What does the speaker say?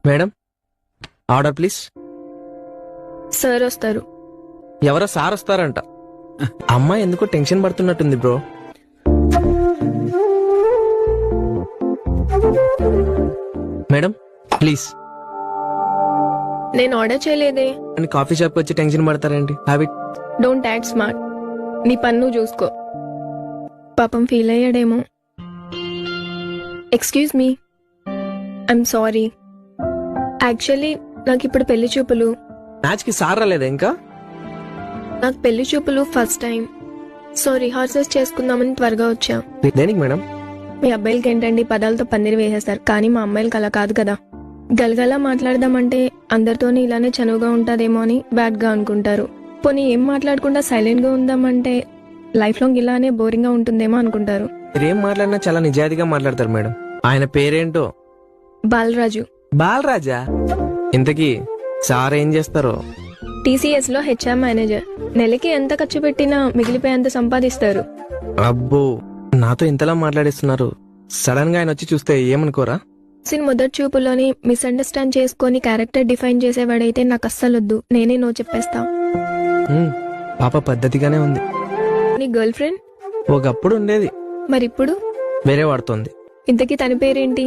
Madam order please. Sir వస్తారు. ఎవరో sir వస్తారంట. అమ్మాయి ఎందుకో టెన్షన్ పడుతున్నట్టుంది బ్రో. Madam please. నేను ఆర్డర్ చేయలేదే. అని కాఫీ షాప్కి వచ్చి టెన్షన్ పడతారేంటి? హ్యాబిట్. Don't act smart. నీ పన్ను చూసుకో. పాపం ఫీల్ అయ్యాడేమో. Excuse me, I'm sorry. Actually నాకు ఇప్పుడు పెళ్లి చూపులు. మ్యాచ్ కి సార్ రాలేదా ఇంకా? నాకు పెళ్లి చూపులు ఫస్ట్ టైం. సో రిహార్సల్స్ చేసుకుందామని త్వరగా వచ్చా. దేనికి మేడం? మీ అబ్బాయిలకి ఏంటండి పదాలతో పందిరి వేసేస్తారు, కానీ మా అమ్మాయిలకి అలా కాదు కదా. గలగలా మాట్లాడదామంటే అందరితోని ఇలానే చనువుగా ఉంటాదేమో అని బ్యాడ్ గా అనుకుంటారు. పోనీ ఏం మాట్లాడకుండా సైలెంట్ గా ఉందామంటే లైఫ్ లాంగ్ ఇలానే బోరింగ్ గా ఉంటుందేమో అనుకుంటారు. మీరేం మాట్లాడినా చాలా నిజాయితీగా మాట్లాడతారు మేడం. ఆయన పేరేంటో? బాలరాజు. బాలరాజా? ఇంతకీ సార్ ఏం చేస్తారో? టీసీఎస్ లో హెచ్ఆర్ మేనేజర్. నెలకి ఎంత ఖర్చు పెట్టినా మిగిలిపోయేంత సంపాదిస్తారు. అబ్బో, నాతో ఇంతలా మాట్లాడిస్తున్నారు. సడన్ గా ఆయన వచ్చి చూస్తే ఏమనుకోరా? మొదటి చూపులోని మిస్అండర్స్టాండ్ చేసుకొని క్యారెక్టర్ డిఫైన్ చేసేవాడైతే నాకు అస్సలొద్దు. నేనే నో చెప్పేస్తా. పాప పద్ధతిగానే ఉంది. నీ గర్ల్ ఫ్రెండ్? ఒకప్పుడు ఉండేది, మరిప్పుడు వేరే వాడుతోంది. ఇంతకీ తన పేరేంటి?